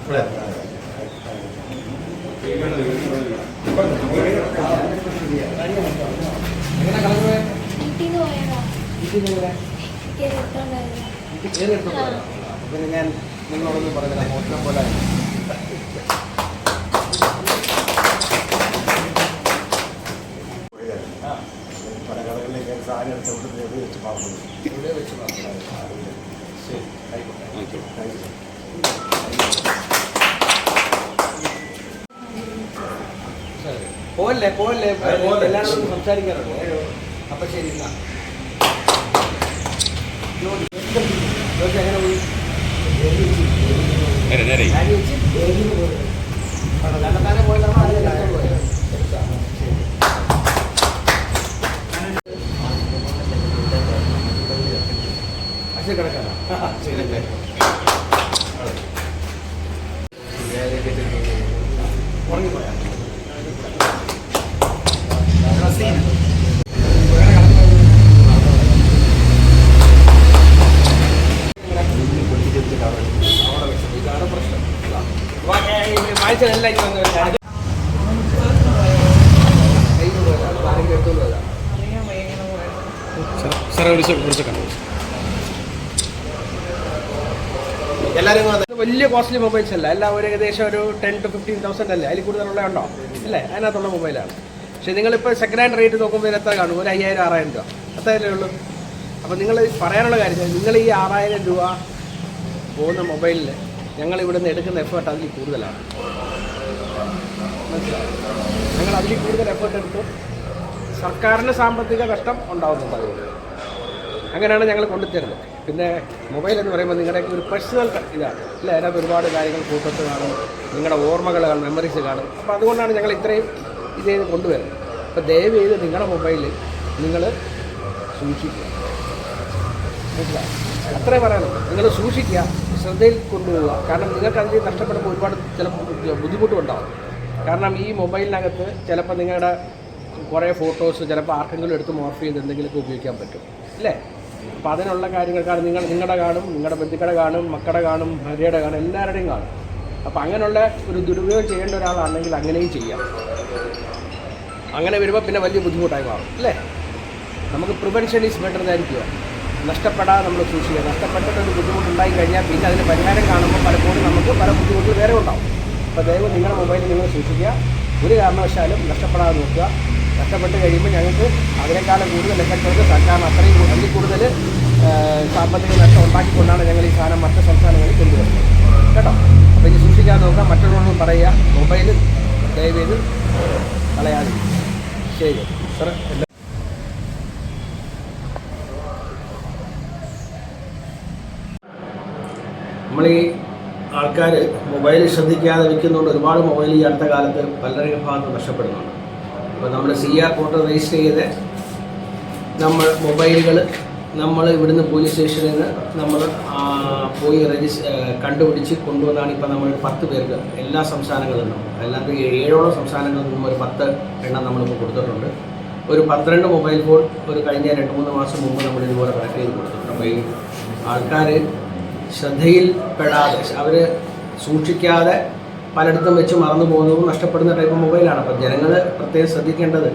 പിന്നെ ഞാൻ നിങ്ങളോടൊന്നും പറഞ്ഞില്ല, മോശം പോലെ പല കടകളിലേക്ക് സാരി എടുത്ത് എവിടെ വെച്ച് പാർക്കുന്നു, എവിടെ വെച്ച് പാർക്കുന്നു. ശരി, ആയിക്കോട്ടെ. Thank you. പോവല്ലേ പോവല്ലേ, എല്ലാവരും സംസാരിക്കാറുണ്ട്. അപ്പം ശരി, എങ്ങനെ പോയി? കണ്ടത്താനെ പോയതാണ് പോയത്. പക്ഷേ കിടക്കാനാ ശരിയല്ലേ? ഉറങ്ങിപ്പോയാ ഇതാണ് പ്രശ്നം. വായിച്ചതെല്ലാം എല്ലാവരും വലിയ കോസ്റ്റ്ലി മൊബൈൽസ് അല്ല, എല്ലാം ഒരു ഏകദേശം ഒരു 10,000 to 15,000 അല്ലേ, അതിൽ കൂടുതലുള്ള ഉണ്ടോ അല്ലേ? അതിനകത്തുള്ള മൊബൈലാണ്. പക്ഷേ നിങ്ങളിപ്പോൾ സെക്കൻഡ് ഹാൻഡ് റേറ്റ് നോക്കുമ്പോൾ ഇതിന് എത്ര കാണും? ഒരു 5,000-6,000 രൂപ അത്രയല്ലേ ഉള്ളൂ. അപ്പോൾ നിങ്ങൾ പറയാനുള്ള കാര്യം, നിങ്ങൾ ഈ 6,000 രൂപ പോകുന്ന മൊബൈലിൽ ഞങ്ങൾ ഇവിടെ നിന്ന് എടുക്കുന്ന എഫേർട്ട് അതിൽ കൂടുതലാണ്. ഞങ്ങൾ അതിൽ കൂടുതൽ എഫേർട്ട് എടുത്ത് സർക്കാരിന് സാമ്പത്തിക നഷ്ടം ഉണ്ടാകുന്നുണ്ട്. അതുകൊണ്ട് അങ്ങനെയാണ് ഞങ്ങൾ കൊണ്ടുതരുന്നത്. പിന്നെ മൊബൈൽ എന്ന് പറയുമ്പോൾ നിങ്ങളുടെയൊക്കെ ഒരു പേഴ്സണൽ ഇതാണ് അല്ലേ, അതിനകത്ത് ഒരുപാട് കാര്യങ്ങൾ ഫോട്ടോസ് കാണും, നിങ്ങളുടെ ഓർമ്മകൾ കാണും, മെമ്മറീസ് കാണും. അപ്പോൾ അതുകൊണ്ടാണ് ഞങ്ങൾ ഇത്രയും ഇത് ചെയ്ത് കൊണ്ടുവരുന്നത്. അപ്പോൾ ദയവ് ചെയ്ത് നിങ്ങളുടെ മൊബൈൽ നിങ്ങൾ സൂക്ഷിക്കുക, മനസ്സിലായി? അത്രേ പറയാനുള്ളൂ. നിങ്ങൾ സൂക്ഷിക്കുക, ശ്രദ്ധയിൽ കൊണ്ടുപോവുക. കാരണം നിങ്ങൾക്ക് അതിൽ നഷ്ടപ്പെടുമ്പോൾ ഒരുപാട് ചിലപ്പോൾ ബുദ്ധിമുട്ടുണ്ടാകും. കാരണം ഈ മൊബൈലിനകത്ത് ചിലപ്പോൾ നിങ്ങളുടെ കുറേ ഫോട്ടോസ് ചിലപ്പോൾ ആർക്കെങ്കിലും എടുത്ത് മോർഫ് ചെയ്ത് എന്തെങ്കിലുമൊക്കെ ഉപയോഗിക്കാൻ പറ്റും അല്ലേ? അപ്പോൾ അതിനുള്ള കാര്യങ്ങൾ കാരണം നിങ്ങളുടെ കാണും, നിങ്ങളുടെ ബന്ധുക്കളുടെ കാണും, മക്കളുടെ കാണും, ഭാര്യയുടെ കാണും, എല്ലാവരുടെയും കാണും. അപ്പോൾ അങ്ങനെയുള്ള ഒരു ദുരുപയോഗം ചെയ്യേണ്ട ഒരാളാണെങ്കിൽ അങ്ങനെയും ചെയ്യാം. അങ്ങനെ വരുമ്പോൾ പിന്നെ വലിയ ബുദ്ധിമുട്ടായി മാറും അല്ലേ? നമുക്ക് പ്രിവെൻഷൻ ഈസ് ബെറ്റർ എന്നായിരിക്കുമോ? നഷ്ടപ്പെടാതെ നമ്മൾ സൂക്ഷിക്കുക. നഷ്ടപ്പെട്ടിട്ടൊരു ബുദ്ധിമുട്ടുണ്ടായി കഴിഞ്ഞാൽ പിന്നെ അതിന് പരിഹാരം കാണുമ്പോൾ പലപ്പോഴും നമുക്ക് പല ബുദ്ധിമുട്ടുകൾ വേറെ ഉണ്ടാവും. അപ്പോൾ ദയവ് നിങ്ങളുടെ മൊബൈൽ നിങ്ങൾ സൂക്ഷിക്കുക. ഒരു കാരണവശാലും നഷ്ടപ്പെടാതെ നോക്കുക. നഷ്ടപ്പെട്ട് കഴിയുമ്പോൾ ഞങ്ങൾക്ക് അതിനേക്കാളും കൂടുതൽ എഫക്റ്റ് സർക്കാരിന് അത്രയും അതിൽ കൂടുതൽ സാമ്പത്തിക നഷ്ടം ഉണ്ടാക്കിക്കൊണ്ടാണ് ഞങ്ങൾ ഈ സാധനം മറ്റ് സംസ്ഥാനങ്ങളിൽ കൊണ്ടുവരുന്നത് കേട്ടോ. അപ്പോൾ ഇനി സൂക്ഷിക്കാതെ നോക്കാം. മറ്റുള്ളവരോടും പറയുക, മൊബൈൽ ദയവ് ചെയ്ത് കളയാതെ. ശരി സാർ. നമ്മൾ ഈ ആൾക്കാർ മൊബൈൽ ശ്രദ്ധിക്കാതെ വിൽക്കുന്നുണ്ട്. ഒരുപാട് മൊബൈൽ ഈ അടുത്ത കാലത്ത് പലരുടെ ഭാഗത്ത് നഷ്ടപ്പെടുന്നുണ്ട്. അപ്പോൾ നമ്മൾ CR പോർട്ടൽ രജിസ്റ്റർ ചെയ്ത് നമ്മൾ മൊബൈലുകൾ നമ്മൾ ഇവിടുന്ന് പോലീസ് സ്റ്റേഷനിൽ നിന്ന് നമ്മൾ പോയി കണ്ടുപിടിച്ച് കൊണ്ടുവന്നാണ് ഇപ്പോൾ നമ്മൾ 10 പേർക്ക് എല്ലാ സംസ്ഥാനങ്ങളിൽ നിന്നും, അല്ലാതെ 7ഓളം സംസ്ഥാനങ്ങളിൽ നിന്നും ഒരു 10 എണ്ണം നമ്മളിപ്പോൾ കൊടുത്തിട്ടുണ്ട്. ഒരു 12 മൊബൈൽ ഫോൺ ഒരു കഴിഞ്ഞ 2-3 മാസം മുമ്പ് നമ്മൾ ഇതുപോലെ കളക്ട് ചെയ്ത് കൊടുത്തിട്ടുണ്ട്. അപ്പോൾ ഈ ആൾക്കാർ ശ്രദ്ധയിൽപ്പെടാതെ അവർ സൂക്ഷിക്കാതെ പലയിടത്തും വെച്ച് മറന്നു പോകുന്നതും നഷ്ടപ്പെടുന്ന ടൈപ്പ് മൊബൈലാണ്. അപ്പോൾ ജനങ്ങൾ പ്രത്യേകം ശ്രദ്ധിക്കേണ്ടത്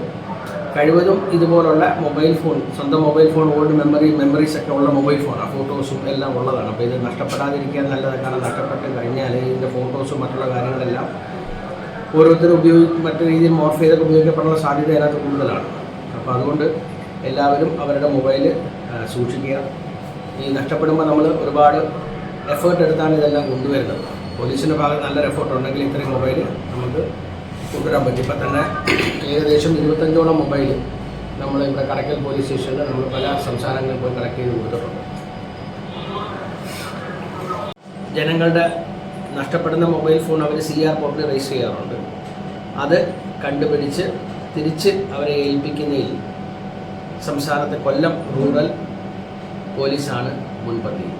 കഴിവതും ഇതുപോലുള്ള മൊബൈൽ ഫോൺ, സ്വന്തം മൊബൈൽ ഫോൺ, ഓൾഡ് മെമ്മറീസ് ഒക്കെ ഉള്ള മൊബൈൽ ഫോൺ, ആ ഫോട്ടോസും എല്ലാം ഉള്ളതാണ്. അപ്പോൾ ഇത് നഷ്ടപ്പെടാതിരിക്കാൻ നല്ലത്. കാരണം നഷ്ടപ്പെട്ട് കഴിഞ്ഞാൽ ഇതിൻ്റെ ഫോട്ടോസും മറ്റുള്ള കാര്യങ്ങളെല്ലാം ഓരോരുത്തരും മറ്റു രീതിയിൽ മോർഫ് ചെയ്തൊക്കെ ഉപയോഗിക്കപ്പെടാനുള്ള സാധ്യത അതിനകത്ത് കൂടുതലാണ്. അപ്പോൾ അതുകൊണ്ട് എല്ലാവരും അവരുടെ മൊബൈൽ സൂക്ഷിക്കുക. ഈ നഷ്ടപ്പെടുമ്പോൾ നമ്മൾ ഒരുപാട് എഫേർട്ട് എടുത്താണ് ഇതെല്ലാം കൊണ്ടുവരുന്നത്. പോലീസിൻ്റെ ഭാഗത്ത് നല്ലൊരു എഫേർട്ട് ഉണ്ടെങ്കിൽ ഇത്രയും മൊബൈൽ നമുക്ക് കൊണ്ടുവരാൻ പറ്റും. ഇപ്പം തന്നെ ഏകദേശം 25ഓളം മൊബൈൽ നമ്മൾ ഇവിടെ കടയ്ക്കൽ പോലീസ് സ്റ്റേഷനിൽ നമ്മൾ പല സംസ്ഥാനങ്ങളിൽ പോയി കളക്ട് ചെയ്ത് കൊടുത്തിട്ടുണ്ട്. ജനങ്ങളുടെ നഷ്ടപ്പെടുന്ന മൊബൈൽ ഫോൺ അവർ CR പോർട്ടലിൽ രജിസ്റ്റർ ചെയ്യാറുണ്ട്. അത് കണ്ടുപിടിച്ച് തിരിച്ച് അവരെ ഏൽപ്പിക്കുന്നതിൽ സംസ്ഥാനത്തെ കൊല്ലം റൂറൽ പോലീസാണ് മുൻപന്തിയിൽ.